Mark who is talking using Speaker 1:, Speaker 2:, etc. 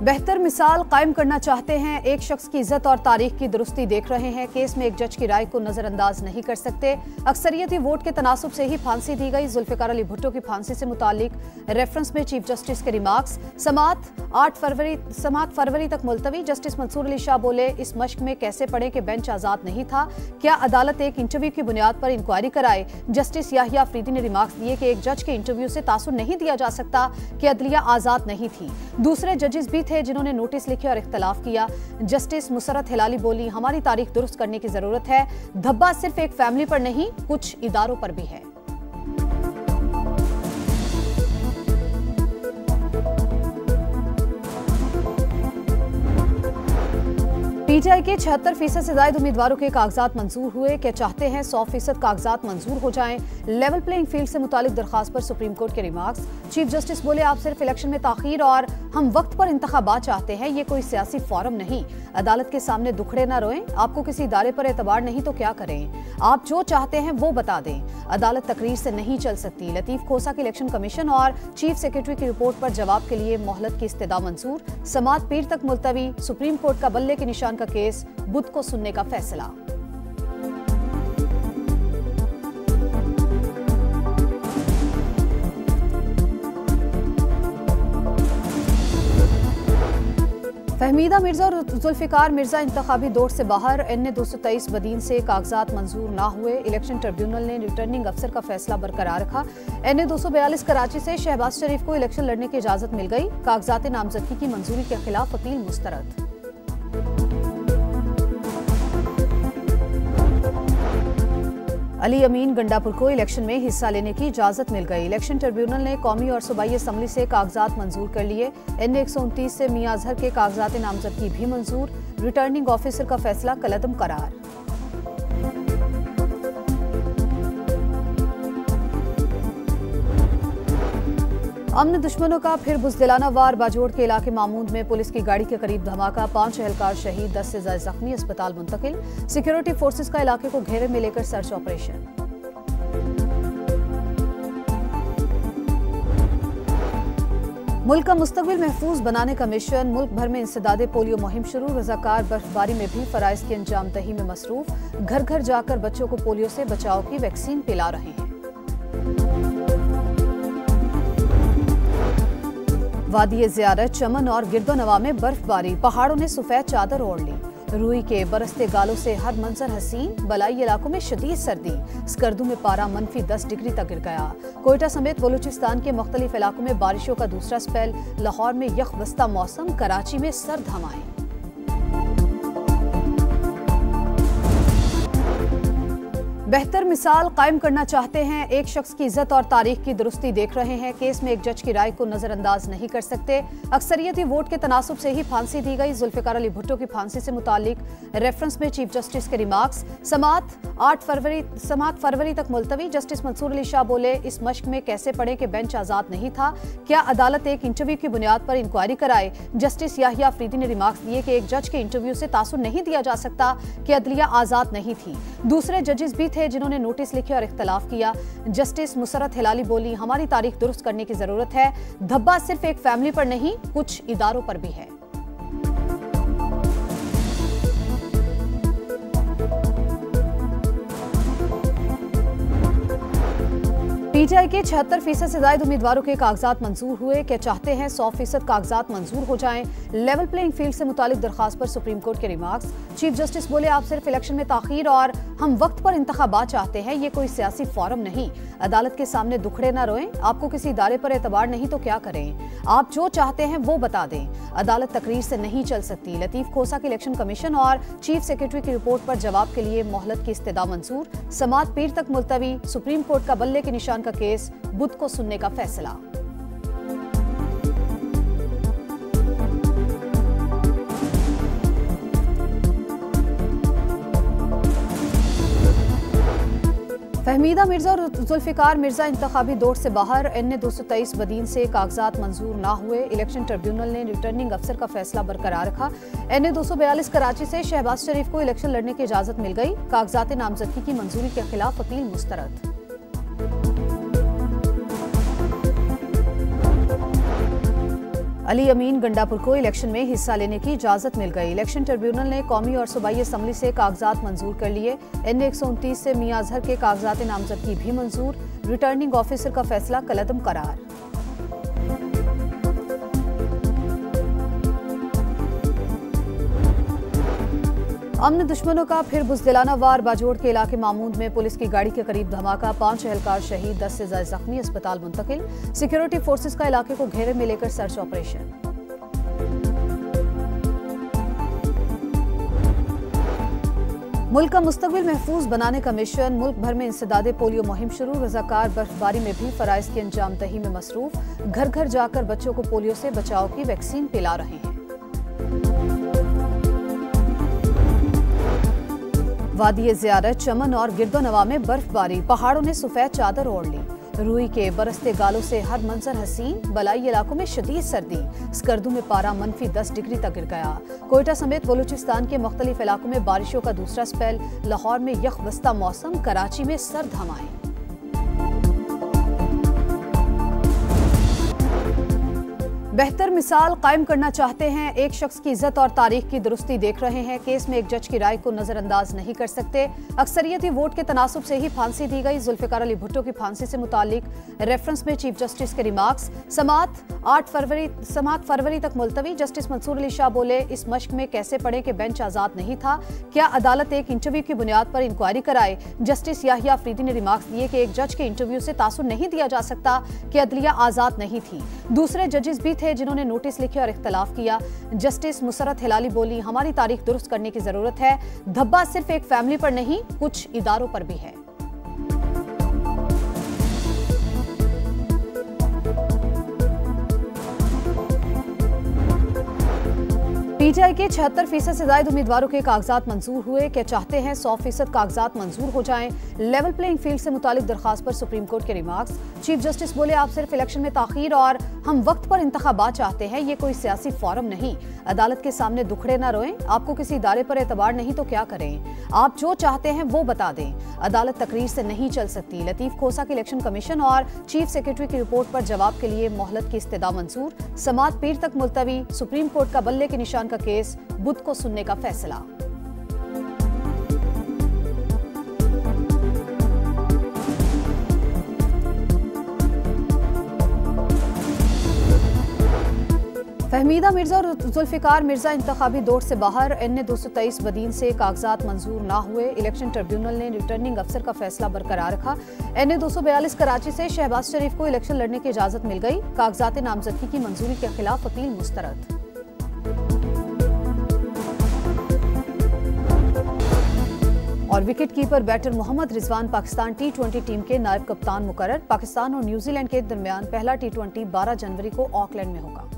Speaker 1: बेहतर मिसाल कायम करना चाहते हैं, एक शख्स की इज्जत और तारीख की दुरुस्ती देख रहे हैं, केस में एक जज की राय को नजरअंदाज नहीं कर सकते। अक्सरियती वोट के तनासुब से ही फांसी दी गई। जुल्फिकार अली भुट्टो की फांसी से मुतालिक रेफरेंस में चीफ जस्टिस के रिमार्क्स। समाअत फरवरी तक मुलतवी। जस्टिस मंसूर अली शाह बोले, इस मश्क में कैसे पढ़े कि बेंच आजाद नहीं था, क्या अदालत एक इंटरव्यू की बुनियाद पर इंक्वायरी कराए। जस्टिस याहिया अफरीदी ने रिमार्क्स दिए कि एक जज के इंटरव्यू से तासुर नहीं दिया जा सकता कि अदलिया आजाद नहीं थी। दूसरे जजेस भी थे जिन्होंने नोटिस लिखे और इख्तलाफ किया। जस्टिस मुसरत हिलाली बोली, हमारी तारीख दुरुस्त करने की जरूरत है। धब्बा सिर्फ एक फैमिली पर नहीं, कुछ इदारों पर भी है। पीटीआई के 76% से ज्यादा उम्मीदवारों के कागजात मंजूर हुए। क्या चाहते हैं 100% कागजात मंजूर हो जाएं। लेवल प्लेइंग फील्ड से मुतालिक दरखास्त पर सुप्रीम कोर्ट के रिमार्क्स। चीफ जस्टिस बोले, आप सिर्फ इलेक्शन में ताखीर और हम वक्त पर इंतखाबात चाहते हैं, ये कोई सियासी फोरम नहीं। अदालत के सामने दुखड़े ना रोएं। आपको किसी इदारे पर एतबार नहीं तो क्या करें। आप जो चाहते हैं वो बता दें। अदालत तकरीर से नहीं चल सकती। लतीफ खोसा के इलेक्शन कमीशन और चीफ सेक्रेटरी की रिपोर्ट पर जवाब के लिए मोहलत की इस्तदा मंजूर। समाअत पीर तक मुलतवी। सुप्रीम कोर्ट का बल्ले के निशान का केस बुध को सुनने का फैसला। फहमीदा मिर्जा और जुल्फिकार मिर्जा इंतखाबी दौर से बाहर। NA 223 बदीन से कागजात मंजूर ना हुए। इलेक्शन ट्रिब्यूनल ने रिटर्निंग अफसर का फैसला बरकरार रखा। NA 242 कराची से शहबाज शरीफ को इलेक्शन लड़ने की इजाजत मिल गई। कागजात नामजदगी की मंजूरी के खिलाफ अपील मुस्तरद। अली अमीन गंडापुर को इलेक्शन में हिस्सा लेने की इजाजत मिल गई। इलेक्शन ट्रिब्यूनल ने कौमी और सूबाई असम्बली से कागजात मंजूर कर लिए। NA 129 से मियां अजहर के कागजात नामजदगी भी मंजूर। रिटर्निंग ऑफिसर का फैसला कलअदम करार। अमन दुश्मनों का फिर बुज़दिलाना वार। बाजोड़ के इलाके मामूद में पुलिस की गाड़ी के करीब धमाका। 5 एहलकार शहीद, 10 से ज्यादा जख्मी, अस्पताल मुंतकिल। सिक्योरिटी फोर्सेस का इलाके को घेरे में लेकर सर्च ऑपरेशन। मुल्क का मुस्तकबिल महफूज बनाने का मिशन। मुल्क भर में इंसदादे पोलियो मुहिम शुरू। रजाकार बर्फबारी में भी फराइज की अंजाम दही में मसरूफ। घर घर जाकर बच्चों को पोलियो से बचाव की वैक्सीन पिला रहे हैं। वादी ज़ियारत, चमन और गिरदोनवा में बर्फबारी। पहाड़ों ने सफेद चादर ओढ़ ली। रूई के बरसते गालों से हर मंजर हसीन। बलाई इलाकों में शदीद सर्दी। स्कर्दू में पारा -10 डिग्री तक गिर गया। कोयटा समेत बलूचिस्तान के मुख्तलिफ इलाकों में बारिशों का दूसरा स्पेल। लाहौर में यख बस्ता मौसम। कराची में सर्द हवाएं। बेहतर मिसाल कायम करना चाहते हैं, एक शख्स की इज्जत और तारीख की दुरुस्ती देख रहे हैं, केस में एक जज की राय को नजरअंदाज नहीं कर सकते। अक्सरियती वोट के तनासुब से ही फांसी दी गई। जुल्फिकार अली भुट्टो की फांसी से मुतालिक रेफरेंस में चीफ जस्टिस के रिमार्क्स। समाअत फरवरी तक मुलतवी। जस्टिस मंसूर अली शाह बोले, इस मश्क में कैसे पढ़े कि बेंच आजाद नहीं था, क्या अदालत एक इंटरव्यू की बुनियाद पर इंक्वायरी कराए। जस्टिस याहिया अफरीदी ने रिमार्क्स दिए कि एक जज के इंटरव्यू से तासुर नहीं दिया जा सकता कि अदलिया आजाद नहीं थी। दूसरे जजेस भी थे जिन्होंने नोटिस लिखे और इख्तलाफ किया। जस्टिस मुसरत हिलाली बोली, हमारी तारीख दुरुस्त करने की जरूरत है। धब्बा सिर्फ एक फैमिली पर नहीं, कुछ इदारों पर भी है। पीटीआई के 76% से ज्यादा उम्मीदवारों के कागजात मंजूर हुए। क्या चाहते हैं 100% कागजात मंजूर हो जाएं। लेवल प्लेइंग फील्ड से मुतालिक दरखास्त पर सुप्रीम कोर्ट के रिमार्क्स। चीफ जस्टिस बोले, आप सिर्फ इलेक्शन में ताखीर और हम वक्त पर इंतखाबात चाहते हैं, ये कोई सियासी फोरम नहीं। अदालत के सामने दुखड़े ना रोएं। आपको किसी इदारे पर एतबार नहीं तो क्या करें। आप जो चाहते हैं वो बता दें। अदालत तकरीर से नहीं चल सकती। लतीफ खोसा के इलेक्शन कमीशन और चीफ सेक्रेटरी की रिपोर्ट पर जवाब के लिए मोहलत की इस्तदा मंजूर। समाअत पीर तक मुलतवी। सुप्रीम कोर्ट का बल्ले के निशान का केस बुध को सुनने का फैसला। फहमीदा मिर्जा और जुल्फिकार मिर्जा इंतखाबी दौर से बाहर। NA 223 बदीन से कागजात मंजूर ना हुए। इलेक्शन ट्रिब्यूनल ने रिटर्निंग अफसर का फैसला बरकरार रखा। NA 242 कराची से शहबाज शरीफ को इलेक्शन लड़ने की इजाजत मिल गई। कागजात नामजदगी की मंजूरी के खिलाफ अपील मुस्तरद। अली अमीन गंडापुर को इलेक्शन में हिस्सा लेने की इजाजत मिल गई। इलेक्शन ट्रिब्यूनल ने कौमी और सूबाई असम्बली से कागजात मंजूर कर लिए। NA 129 से मियां अजहर के कागजात नामजदगी भी मंजूर। रिटर्निंग ऑफिसर का फैसला कलअदम करार। अमन दुश्मनों का फिर बुज़दिलाना वार। बाजोड़ के इलाके मामूद में पुलिस की गाड़ी के करीब धमाका, 5 एहलकार शहीद, 10 से ज्यादा जख्मी, अस्पताल मुंतकिल। सिक्योरिटी फोर्सेस का इलाके को घेरे में लेकर सर्च ऑपरेशन। मुल्क का मुस्तकबिल महफूज बनाने का मिशन। मुल्क भर में इंसदादे पोलियो मुहिम शुरू। रजाकार बर्फबारी में भी फराइज की अंजाम दही में मसरूफ। घर घर जाकर बच्चों को पोलियो से बचाव की वैक्सीन पिला रहे हैं। वादी ज़ियारत, चमन और गिरदोनवा में बर्फबारी, पहाड़ों ने सफेद चादर ओढ़ ली। रूई के बरसते गालों से हर मंजर हसीन। बलाई इलाकों में शदीद सर्दी। स्कर्दू में पारा -10 डिग्री तक गिर गया। कोयटा समेत बलूचिस्तान के मुख्तलिफ इलाकों में बारिशों का दूसरा स्पेल। लाहौर में यख बस्ता मौसम, कराची में सर्द हवाएं। बेहतर मिसाल कायम करना चाहते हैं, एक शख्स की इज्जत और तारीख की दुरुस्ती देख रहे हैं, केस में एक जज की राय को नजरअंदाज नहीं कर सकते। अक्सरियती वोट के तनासुब से ही फांसी दी गई। जुल्फिकार अली भुट्टो की फांसी से मुतालिक रेफरेंस में चीफ जस्टिस के रिमार्क्स। समात फरवरी तक मुलतवी। जस्टिस मंसूर अली शाह बोले, इस मश्क में कैसे पढ़े कि बेंच आजाद नहीं था, क्या अदालत एक इंटरव्यू की बुनियाद पर इंक्वायरी कराए। जस्टिस याहिया अफरीदी ने रिमार्क्स दिए कि एक जज के इंटरव्यू से तासुर नहीं दिया जा सकता कि अदलिया आजाद नहीं थी। दूसरे जजेस भी थे जिन्होंने नोटिस लिखे और इख्तलाफ किया। जस्टिस मुसरत हिलाली बोली, हमारी तारीख दुरुस्त करने की जरूरत है। धब्बा सिर्फ एक फैमिली पर नहीं, कुछ इदारों पर भी है। पीटीआई के 76% से ज्यादा उम्मीदवारों के कागजात मंजूर हुए। क्या चाहते हैं 100% कागजात मंजूर हो जाएं। लेवल प्लेइंग फील्ड से मुतालिक दरखास्त पर सुप्रीम कोर्ट के रिमार्क्स। चीफ जस्टिस बोले, आप सिर्फ इलेक्शन में ताखीर और हम वक्त पर इंतखाबात चाहते हैं, ये कोई सियासी फोरम नहीं। अदालत के सामने दुखड़े न रोएं। आपको किसी इदारे पर एतबार नहीं तो क्या करें। आप जो चाहते हैं वो बता दें। अदालत तकरीर से नहीं चल सकती। लतीफ खोसा की इलेक्शन कमीशन और चीफ सेक्रेटरी की रिपोर्ट पर जवाब के लिए मोहलत की इस्तदा मंजूर। समात पीर तक मुलतवी। सुप्रीम कोर्ट का बल्ले के निशान का केस बुध को सुनने का फैसला। फहमीदा मिर्जा और जुल्फिकार मिर्जा इंतखाबी दौड़ से बाहर। NA 223 बदीन से कागजात मंजूर ना हुए। इलेक्शन ट्रिब्यूनल ने रिटर्निंग अफसर का फैसला बरकरार रखा। NA 242 कराची से शहबाज शरीफ को इलेक्शन लड़ने की इजाजत मिल गई। कागजात नामजदगी की मंजूरी के खिलाफ अपील मुस्तरद। और wicket keeper batter Mohammad Rizwan Pakistan T20 team के नायब कप्तान मुकर्रर। पाकिस्तान और न्यूजीलैंड के दरमियान पहला T20 12 जनवरी को ऑकलैंड में होगा।